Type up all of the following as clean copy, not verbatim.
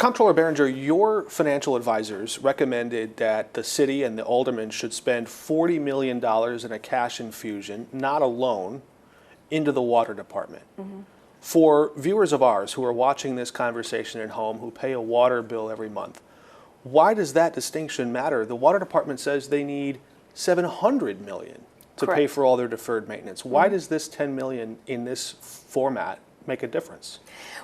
Comptroller Baringer, your financial advisors recommended that the city and the aldermen should spend $40 million in a cash infusion, not a loan, into the water department. Mm-hmm. For viewers of ours who are watching this conversation at home, who pay a water bill every month, why does that distinction matter? The water department says they need $700 million to Correct. pay for all their deferred maintenance. Why does this $10 million in this format make a difference?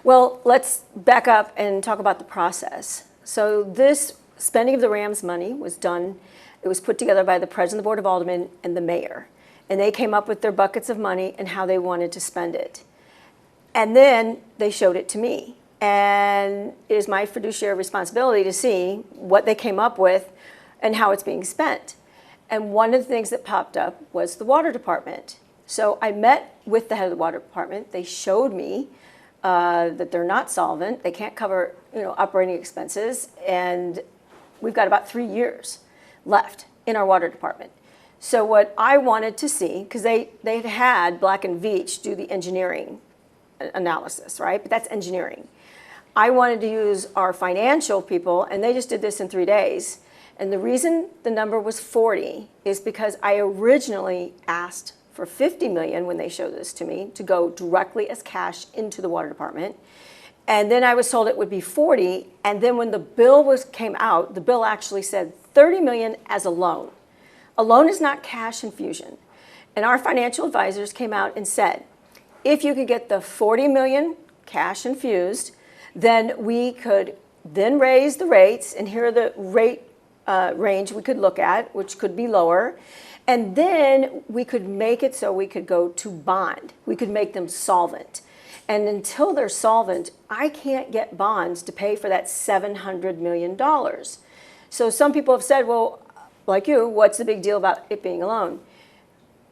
Well, let's back up and talk about the process. So this spending of the Rams money was done, it was put together by the president of the Board of Aldermen and the mayor. And they came up with their buckets of money and how they wanted to spend it. And then they showed it to me. And it is my fiduciary responsibility to see what they came up with and how it's being spent. And one of the things that popped up was the water department. So I met with the head of the water department. They showed me that they're not solvent. They can't cover, operating expenses. And we've got about 3 years left in our water department. So what I wanted to see, because they'd had Black & Veatch do the engineering analysis, right? But that's engineering. I wanted to use our financial people, and they just did this in 3 days. And the reason the number was 40 is because I originally asked for 50 million when they showed this to me to go directly as cash into the water department. And then I was told it would be 40. And then when the bill came out, the bill actually said 30 million as a loan. A loan is not cash infusion. And our financial advisors came out and said, if you could get the 40 million cash infused, then we could then raise the rates, and here are the rate range we could look at, which could be lower. And then we could make it so we could go to bond. We could make them solvent. And until they're solvent, I can't get bonds to pay for that $700 million. So some people have said, well, like you, what's the big deal about it being a loan?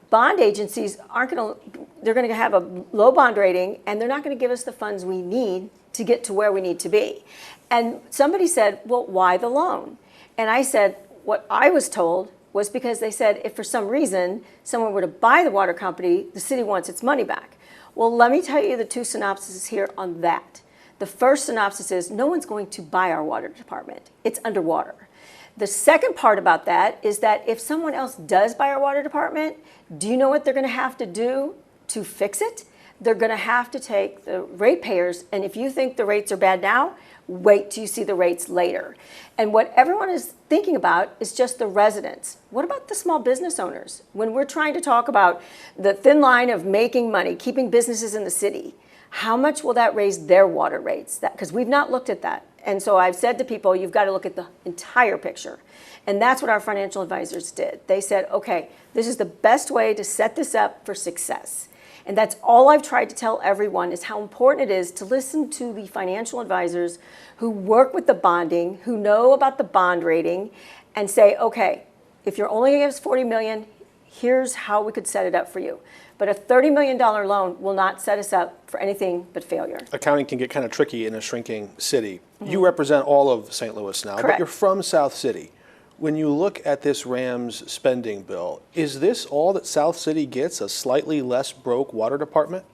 Bond agencies they're going to have a low bond rating, and they're not going to give us the funds we need to get to where we need to be. And somebody said, well, why the loan? And I said, what I was told was because they said if for some reason someone were to buy the water company, the city wants its money back. Well, let me tell you the two synopses here on that. The first synopsis is no one's going to buy our water department. It's underwater. The second part about that is that if someone else does buy our water department, do you know what they're going to have to do to fix it? They're going to have to take the ratepayers, and if you think the rates are bad now, wait till you see the rates later. And what everyone is thinking about is just the residents. What about the small business owners? When we're trying to talk about the thin line of making money, keeping businesses in the city, how much will that raise their water rates? Because we've not looked at that. And so I've said to people, you've got to look at the entire picture. And that's what our financial advisors did. They said, okay, this is the best way to set this up for success. And that's all I've tried to tell everyone is how important it is to listen to the financial advisors who work with the bonding, who know about the bond rating, and say, okay, if you're only going to give us 40 million, here's how we could set it up for you. But a $30 million loan will not set us up for anything but failure. Accounting can get kind of tricky in a shrinking city. Mm-hmm. You represent all of St. Louis now, Correct. But you're from South City. When you look at this Rams spending bill, is this all that South City gets, a slightly less broke water department?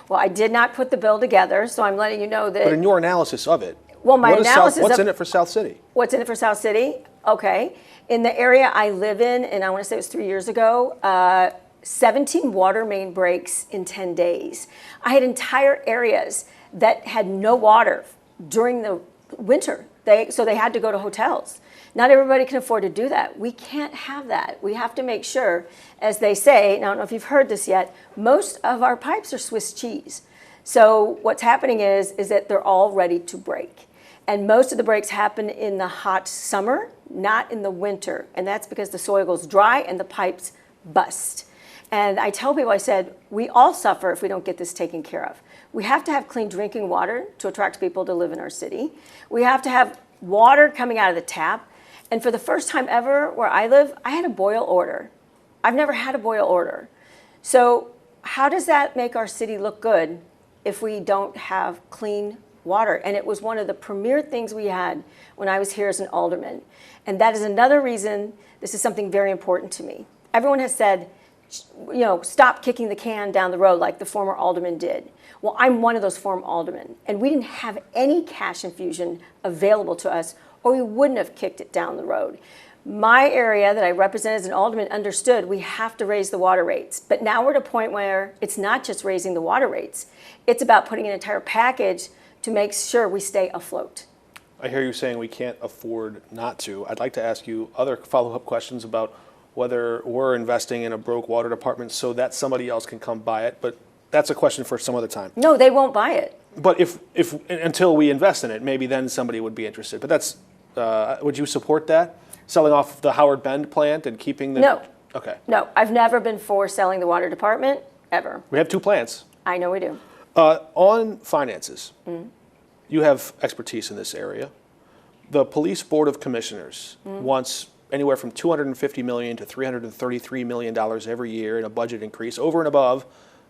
Well, I did not put the bill together, so I'm letting you know that. But in your analysis of it, well, my analysis what's in it for South City? What's in it for South City? Okay. In the area I live in, and I want to say it was 3 years ago, 17 water main breaks in 10 days. I had entire areas that had no water during the winter. So they had to go to hotels. Not everybody can afford to do that. We can't have that. We have to make sure, as they say, and I don't know if you've heard this yet, most of our pipes are Swiss cheese. So what's happening is that they're all ready to break. And most of the breaks happen in the hot summer, not in the winter. And that's because the soil goes dry and the pipes bust. And I tell people, I said, we all suffer if we don't get this taken care of. We have to have clean drinking water to attract people to live in our city. We have to have water coming out of the tap. And for the first time ever where I live, I had a boil order. I've never had a boil order. So how does that make our city look good if we don't have clean water? And it was one of the premier things we had when I was here as an alderman. And that is another reason this is something very important to me. Everyone has said, stop kicking the can down the road like the former alderman did. Well, I'm one of those former aldermen, and we didn't have any cash infusion available to us, or we wouldn't have kicked it down the road. My area that I represent as an alderman understood we have to raise the water rates. But now we're at a point where it's not just raising the water rates. It's about putting an entire package to make sure we stay afloat. I hear you saying we can't afford not to. I'd like to ask you other follow-up questions about whether we're investing in a broke water department so that somebody else can come buy it, but that's a question for some other time. No, they won't buy it. But if until we invest in it, maybe then somebody would be interested. But that's, would you support that? Selling off the Howard Bend plant and keeping the... No. Okay. No, I've never been for selling the water department, ever. We have 2 plants. I know we do. On finances, you have expertise in this area. The Police Board of Commissioners wants anywhere from $250 million to $333 million every year in a budget increase over and above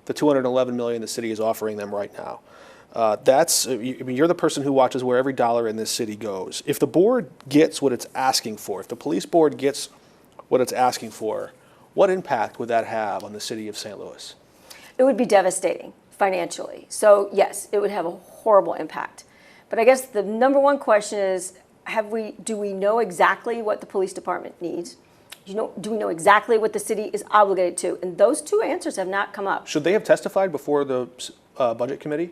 the $211 million the city is offering them right now. You're the person who watches where every dollar in this city goes. If the board gets what it's asking for, if the police board gets what it's asking for, what impact would that have on the city of St. Louis? It would be devastating financially. So yes, it would have a horrible impact. But I guess the number one question is, do we know exactly what the police department needs? Do we know exactly what the city is obligated to? And those 2 answers have not come up. Should they have testified before the budget committee?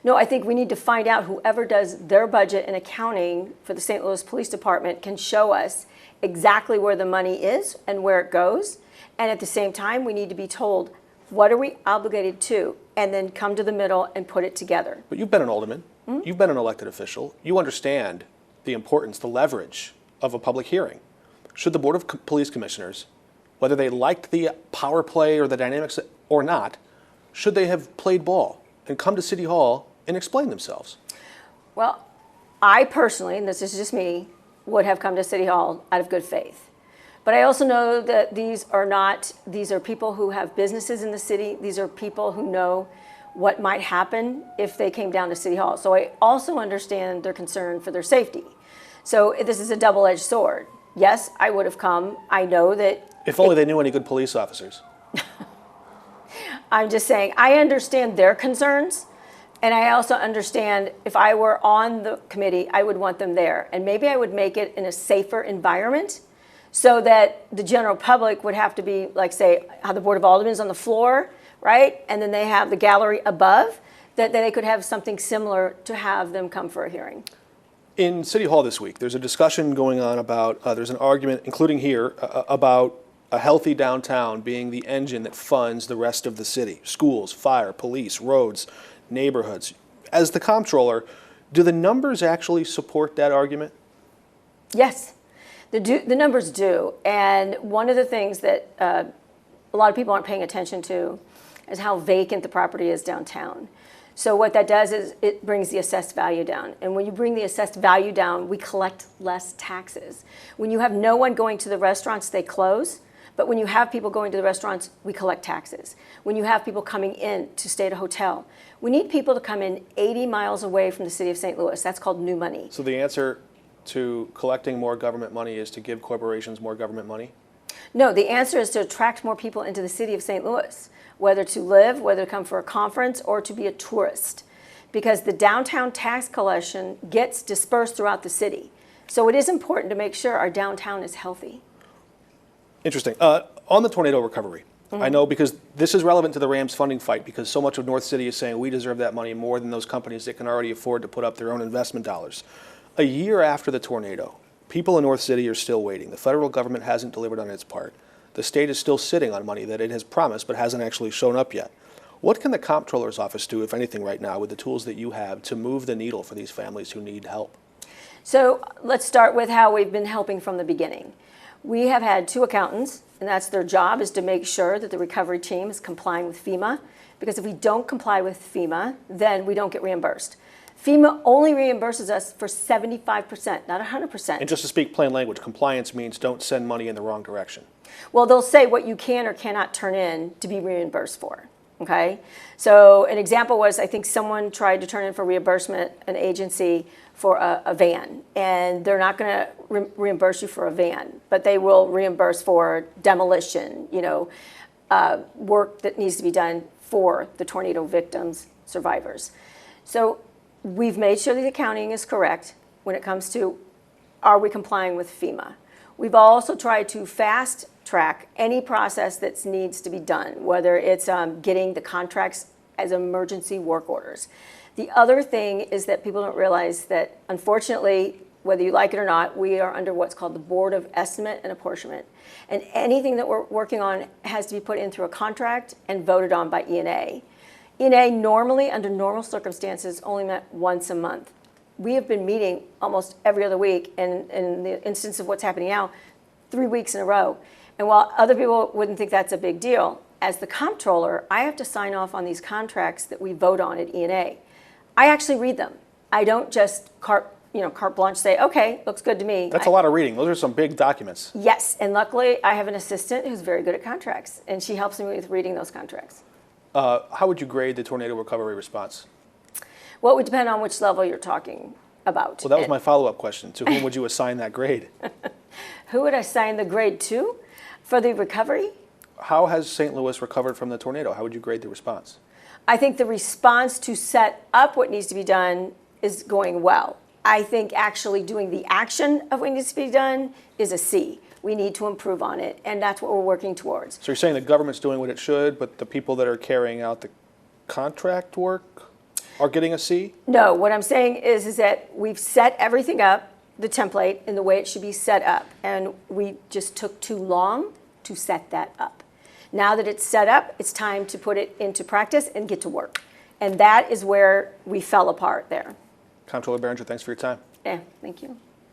No, I think we need to find out whoever does their budget and accounting for the St. Louis Police Department can show us exactly where the money is and where it goes. And at the same time, we need to be told, what are we obligated to? And then come to the middle and put it together. But you've been an alderman. You've been an elected official. You understand the importance, the leverage of a public hearing. Should the Board of Police Commissioners, whether they liked the power play or the dynamics or not, should they have played ball and come to City Hall and explain themselves? Well, I personally, and this is just me, would have come to City Hall out of good faith. But I also know that these are people who have businesses in the city. These are people who know what might happen if they came down to City Hall. So I also understand their concern for their safety. So this is a double-edged sword. Yes, I would have come. I know that... If only they knew any good police officers. I'm just saying, I understand their concerns, and I also understand if I were on the committee, I would want them there. And maybe I would make it in a safer environment so that the general public would have to be, like, say, how the Board of Aldermen is on the floor, right? And then they have the gallery above, that they could have something similar to have them come for a hearing. In City Hall this week, there's a discussion going on about, there's an argument, including here, about a healthy downtown being the engine that funds the rest of the city. Schools, fire, police, roads, neighborhoods. As the comptroller, do the numbers actually support that argument? Yes, the numbers do. And one of the things that a lot of people aren't paying attention to is how vacant the property is downtown. So what that does is it brings the assessed value down. And when you bring the assessed value down, we collect less taxes. When you have no one going to the restaurants, they close. But when you have people going to the restaurants, we collect taxes. When you have people coming in to stay at a hotel, we need people to come in 80 miles away from the city of St. Louis. That's called new money. So the answer to collecting more government money is to give corporations more government money? No, the answer is to attract more people into the city of St. Louis, whether to live, whether to come for a conference, or to be a tourist. Because the downtown tax collection gets dispersed throughout the city. So it is important to make sure our downtown is healthy. Interesting. On the tornado recovery, I know because this is relevant to the Rams funding fight because so much of North City is saying we deserve that money more than those companies that can already afford to put up their own investment dollars. A year after the tornado, people in North City are still waiting. The federal government hasn't delivered on its part. The state is still sitting on money that it has promised but hasn't actually shown up yet. What can the Comptroller's office do, if anything, right now with the tools that you have to move the needle for these families who need help? So let's start with how we've been helping from the beginning. We have had 2 accountants, and that's their job, is to make sure that the recovery team is complying with FEMA, because if we don't comply with FEMA, then we don't get reimbursed. FEMA only reimburses us for 75%, not 100%. And just to speak plain language, compliance means don't send money in the wrong direction. Well, they'll say what you can or cannot turn in to be reimbursed for, okay? So an example was, I think someone tried to turn in for reimbursement, an agency, for a van, and they're not going to reimburse you for a van, but they will reimburse for demolition, work that needs to be done for the tornado victims, survivors. So we've made sure the accounting is correct when it comes to, are we complying with FEMA? We've also tried to fast track any process that needs to be done, whether it's getting the contracts as emergency work orders. The other thing is that people don't realize that, unfortunately, whether you like it or not, we are under what's called the Board of Estimate and Apportionment. And anything that we're working on has to be put in through a contract and voted on by E&A. E&A normally, under normal circumstances, only met once a month. We have been meeting almost every other week, and in the instance of what's happening now, 3 weeks in a row. And while other people wouldn't think that's a big deal, as the comptroller, I have to sign off on these contracts that we vote on at E&A. I actually read them. I don't just carte blanche say, okay, looks good to me. That's a lot of reading. Those are some big documents. Yes, and luckily I have an assistant who's very good at contracts, and she helps me with reading those contracts. How would you grade the tornado recovery response? Well, it would depend on which level you're talking about. Well, that was my follow-up question. To whom would you assign that grade? Who would I assign the grade to for the recovery? How has St. Louis recovered from the tornado? How would you grade the response? I think the response to set up what needs to be done is going well. I think actually doing the action of what needs to be done is a C. We need to improve on it, and that's what we're working towards. So you're saying the government's doing what it should, but the people that are carrying out the contract work are getting a C? No, what I'm saying is that we've set everything up, the template, in the way it should be set up, and we just took too long to set that up. Now that it's set up, it's time to put it into practice and get to work. And that is where we fell apart there. Comptroller Baringer, thanks for your time. Yeah, thank you.